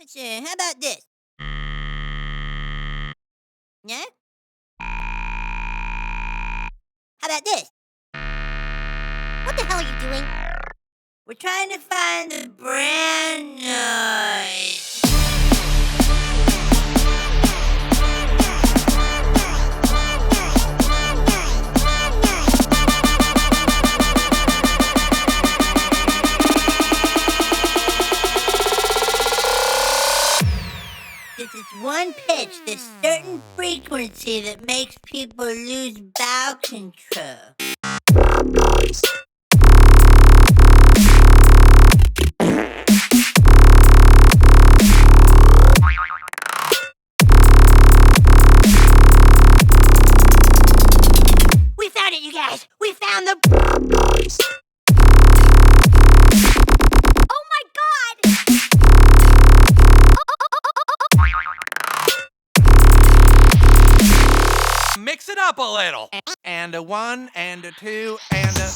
Sure, how about this? Yeah? How about this? What the hell are you doing? We're trying to find the brand noise. This is one pitch, this certain frequency that makes people lose bowel control. We found it, you guys! We found the... Oh my god! Mix it up a little. And a 1, and a 2, and a...